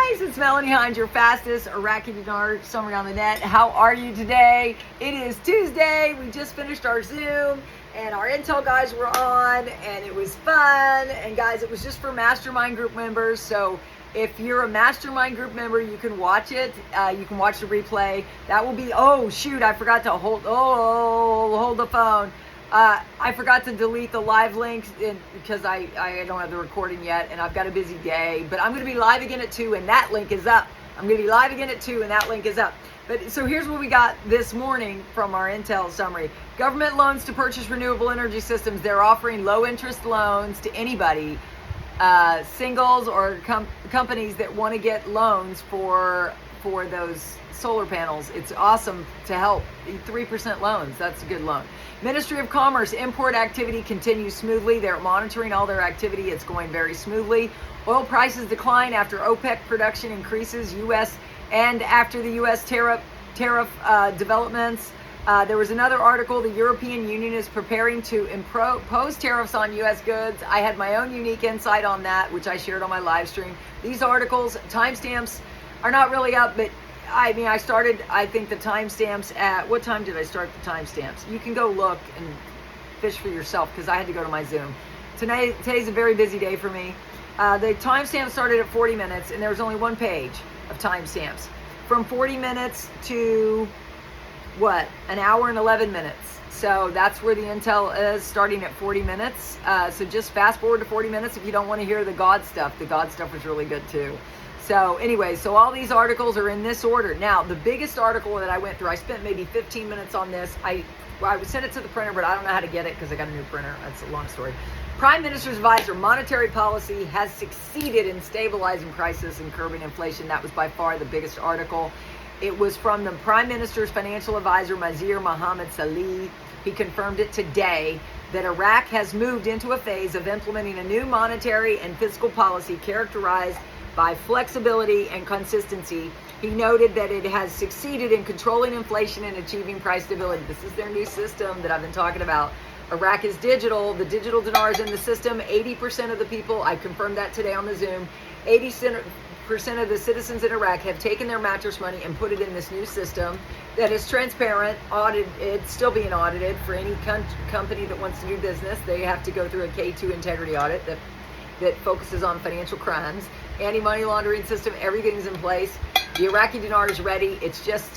guys, it's Melanie Hinds, your fastest Iraqi dinar summary on the net. How are you today? It is Tuesday. We just finished our Zoom and our Intel guys were on and it was fun. And guys, it was just for mastermind group members. So if you're a mastermind group member, you can watch it. You can watch the replay. That will be, oh shoot, I forgot to hold the phone. I forgot to delete the live links because I don't have the recording yet and I've got a busy day, but I'm going to be live again at 2 and that link is up. I'm going to be live again at 2 and that link is up. But so here's what we got this morning from our Intel summary. Government loans to purchase renewable energy systems. They're offering low interest loans to anybody, singles or companies that want to get loans for those solar panels. It's awesome to help. 3% loans, that's a good loan. Ministry of Commerce, import activity continues smoothly. They're monitoring all their activity. It's going very smoothly. Oil prices decline after OPEC production increases, and after the U.S. tariff developments. There was another article, the European Union is preparing to impose tariffs on U.S. goods. I had my own unique insight on that, which I shared on my live stream. These articles, timestamps are not really up, but I mean, I started, I think, the timestamps at, what time did I start the timestamps? You can go look and fish for yourself because I had to go to my Zoom. Today's a very busy day for me. The timestamp started at 40 minutes and there was only one page of timestamps. From 40 minutes to, what, an hour and 11 minutes. So that's where the Intel is, starting at 40 minutes. So just fast forward to 40 minutes if you don't want to hear the God stuff. The God stuff was really good too. So anyway, so all these articles are in this order. Now, the biggest article that I went through, I spent maybe 15 minutes on this. I would send it to the printer, but I don't know how to get it because I got a new printer. That's a long story. Prime Minister's advisor, monetary policy has succeeded in stabilizing prices and curbing inflation. That was by far the biggest article. It was from the Prime Minister's financial advisor, Mazir Mohammed Salih. He confirmed it today that Iraq has moved into a phase of implementing a new monetary and fiscal policy characterized by flexibility and consistency. He noted that it has succeeded in controlling inflation and achieving price stability. This is their new system that I've been talking about. Iraq is digital. The digital dinar is in the system. 80% of the people, I confirmed that today on the Zoom, 80% of the citizens in Iraq have taken their mattress money and put it in this new system that is transparent, audited. It's still being audited for any company that wants to do business. They have to go through a K2 integrity audit that focuses on financial crimes. Anti-money laundering system, everything's in place. The Iraqi dinar is ready. It's just,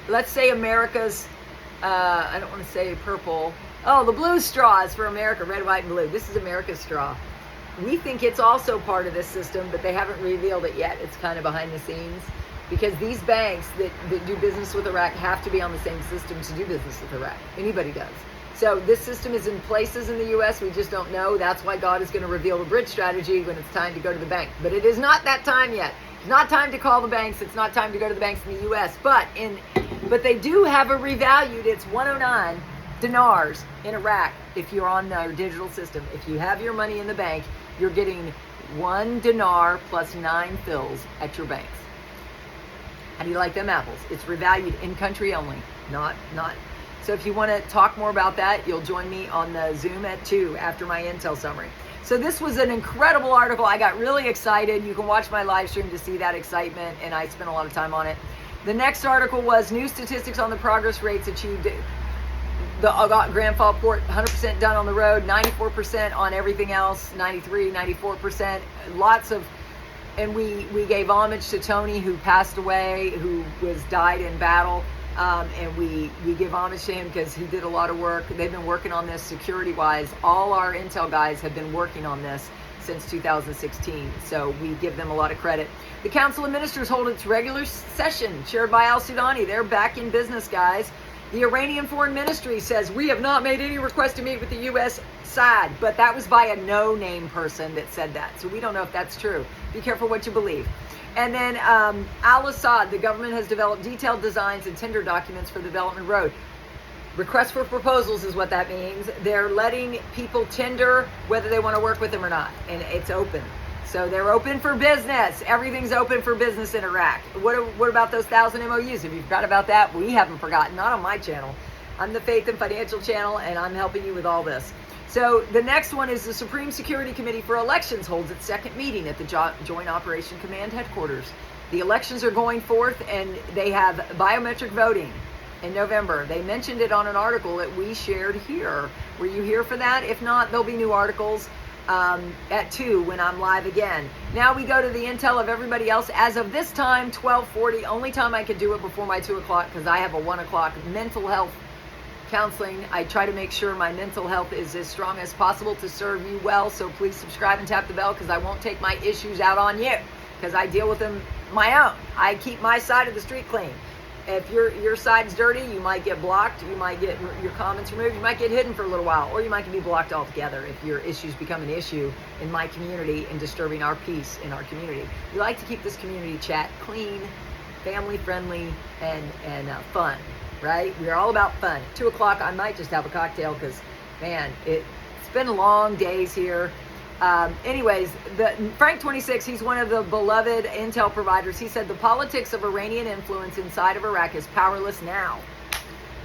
let's say America's, I don't want to say purple. Oh, the blue straw is for America, red, white, and blue. This is America's straw. We think it's also part of this system, but they haven't revealed it yet. It's kind of behind the scenes because these banks that do business with Iraq have to be on the same system to do business with Iraq. Anybody does. So this system is in places in the U.S. We just don't know. That's why God is going to reveal the bridge strategy when it's time to go to the bank. But it is not that time yet. It's not time to call the banks. It's not time to go to the banks in the U.S. But they do have a revalued. It's 109 dinars in Iraq if you're on their digital system. If you have your money in the bank, you're getting 1 dinar plus 9 fills at your banks. How do you like them apples? It's revalued in country only, not. So if you want to talk more about that, you'll join me on the Zoom at 2 after my Intel summary. So this was an incredible article. I got really excited. You can watch my live stream to see that excitement, and I spent a lot of time on it. The next article was new statistics on the progress rates achieved. The Grand Fall Port, 100% done on the road, 94% on everything else, 93, 94%. Lots of, and we gave homage to Tony, who passed away, who died in battle. And we give homage to him because he did a lot of work. They've been working on this security-wise. All our Intel guys have been working on this since 2016, so we give them a lot of credit. The Council of Ministers hold its regular session, chaired by Al-Sudani. They're back in business, guys. The Iranian Foreign Ministry says, we have not made any request to meet with the U.S. side, but that was by a no-name person that said that, so we don't know if that's true. Be careful what you believe. And then Al-Assad, the government has developed detailed designs and tender documents for the development road. Request for proposals is what that means. They're letting people tender whether they want to work with them or not, and it's open. So they're open for business. Everything's open for business in Iraq. What about those 1,000 MOUs? If you forgot about that, we haven't forgotten. Not on my channel. I'm the Faith and Financial channel, and I'm helping you with all this. So the next one is the Supreme Security Committee for Elections holds its second meeting at the Joint Operation Command headquarters. The elections are going forth, and they have biometric voting in November. They mentioned it on an article that we shared here. Were you here for that? If not, there'll be new articles at 2 when I'm live again. Now we go to the intel of everybody else. As of this time, 12:40, only time I could do it before my 2 o'clock because I have a 1 o'clock mental health counseling. I try to make sure my mental health is as strong as possible to serve you well, so please subscribe and tap the bell because I won't take my issues out on you because I deal with them my own. I keep my side of the street clean. If your side's dirty, you might get blocked, you might get your comments removed, you might get hidden for a little while, or you might be blocked altogether if your issues become an issue in my community and disturbing our peace in our community. We like to keep this community chat clean, family friendly, and fun, right? We're all about fun. 2 o'clock, I might just have a cocktail because, man, it's been long days here. Anyways, Frank 26, he's one of the beloved intel providers. He said the politics of Iranian influence inside of Iraq is powerless now.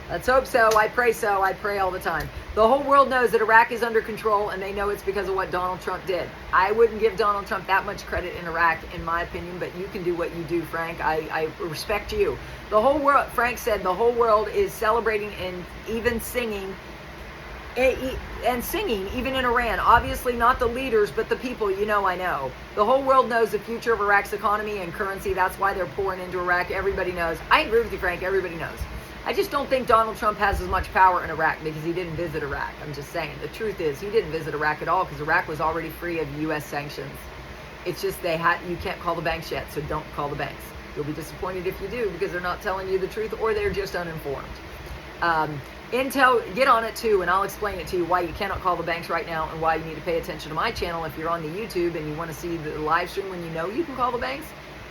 Let's hope so. I pray so. I pray all the time. The whole world knows that Iraq is under control, and they know it's because of what Donald Trump did. I wouldn't give Donald Trump that much credit in Iraq, in my opinion, but you can do what you do, Frank. I respect you. The whole world, Frank said, the whole world is celebrating and even singing even in Iran. Obviously not the leaders, but the people. I know. The whole world knows the future of Iraq's economy and currency. That's why they're pouring into Iraq. Everybody knows. I agree with you, Frank. Everybody knows. I just don't think Donald Trump has as much power in Iraq because he didn't visit Iraq. I'm just saying. The truth is he didn't visit Iraq at all because Iraq was already free of U.S. sanctions. It's just you can't call the banks yet, so don't call the banks. You'll be disappointed if you do because they're not telling you the truth or they're just uninformed. Intel, get on it too, and I'll explain it to you why you cannot call the banks right now and why you need to pay attention to my channel if you're on the YouTube and you want to see the live stream when you can call the banks.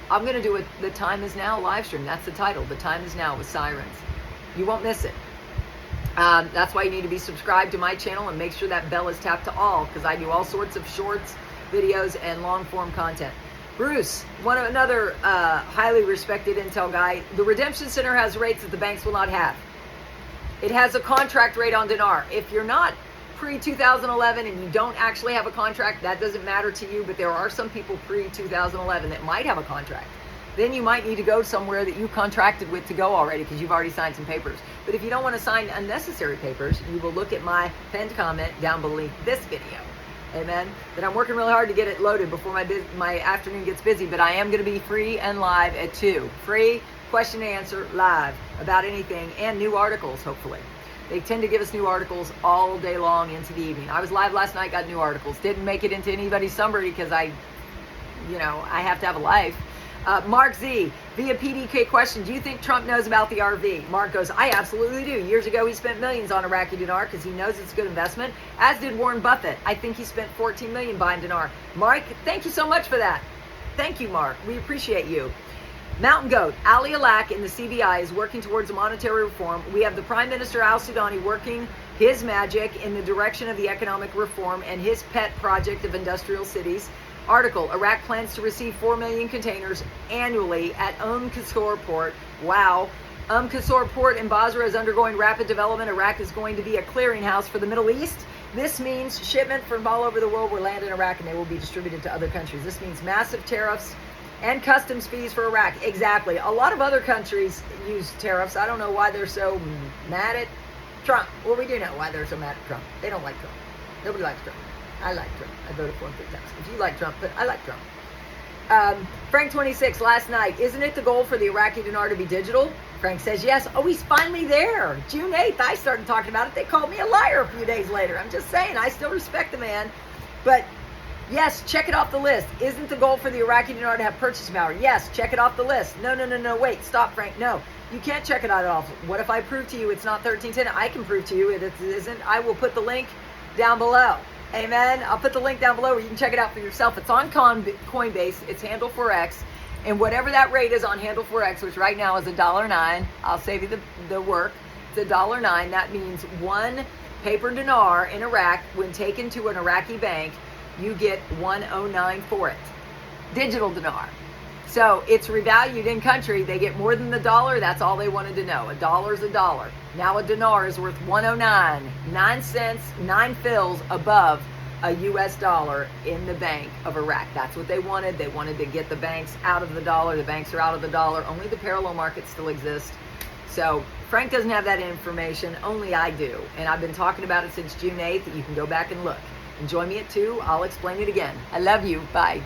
I'm going to do it. The Time Is Now live stream. That's the title. The Time Is Now with sirens. You won't miss it. That's why you need to be subscribed to my channel and make sure that bell is tapped to all because I do all sorts of shorts, videos, and long-form content. Bruce, another highly respected Intel guy. The Redemption Center has rates that the banks will not have. It has a contract rate on Dinar. If you're not pre-2011 and you don't actually have a contract, that doesn't matter to you, but there are some people pre-2011 that might have a contract. Then you might need to go somewhere that you contracted with to go already because you've already signed some papers. But if you don't want to sign unnecessary papers, you will look at my pinned comment down below this video. Amen. But I'm working really hard to get it loaded before my afternoon gets busy, but I am going to be free and live at 2. Free question and answer live about anything and new articles, hopefully. They tend to give us new articles all day long into the evening. I was live last night, got new articles. Didn't make it into anybody's summary because I have to have a life. Mark Z, via PDK question, do you think Trump knows about the RV? Mark goes, I absolutely do. Years ago, he spent millions on Iraqi dinar because he knows it's a good investment, as did Warren Buffett. I think he spent 14 million buying dinar. Mark, thank you so much for that. Thank you, Mark. We appreciate you. Mountain Goat, Ali Alak in the CBI is working towards a monetary reform. We have the Prime Minister al-Sudani working his magic in the direction of the economic reform and his pet project of industrial cities. Article, Iraq plans to receive 4 million containers annually at Qasr port. Wow. Qasr port in Basra is undergoing rapid development. Iraq is going to be a clearinghouse for the Middle East. This means shipment from all over the world will land in Iraq and they will be distributed to other countries. This means massive tariffs and customs fees for Iraq. Exactly. A lot of other countries use tariffs. I don't know why they're so mad at Trump. Well, we do know why they're so mad at Trump. They don't like Trump. Nobody likes Trump. I like Trump. I voted for him 3 times. If you like Trump, but I like Trump. Frank 26, last night, isn't it the goal for the Iraqi dinar to be digital? Frank says yes. Oh, he's finally there. June 8th, I started talking about it. They called me a liar a few days later. I'm just saying, I still respect the man. But yes, check it off the list. Isn't the goal for the Iraqi dinar to have purchasing power? Yes, check it off the list. No, wait, stop, Frank. No, you can't check it off. What if I prove to you it's not 1310? I can prove to you it isn't. I will put the link down below. Amen. I'll put the link down below where you can check it out for yourself. It's on Coinbase. It's Handle 4X. And whatever that rate is on Handle 4X, which right now is $1.09, I'll save you the work. It's $1.09. That means 1 paper dinar in Iraq, when taken to an Iraqi bank, you get 109 for it. Digital dinar. So it's revalued in country. They get more than the dollar. That's all they wanted to know. A dollar is a dollar. Now a dinar is worth 109, 9 cents, 9 fills above a US dollar in the Bank of Iraq. That's what they wanted. They wanted to get the banks out of the dollar. The banks are out of the dollar. Only the parallel markets still exist. So Frank doesn't have that information. Only I do. And I've been talking about it since June 8th. You can go back and look. And join me at 2. I'll explain it again. I love you. Bye.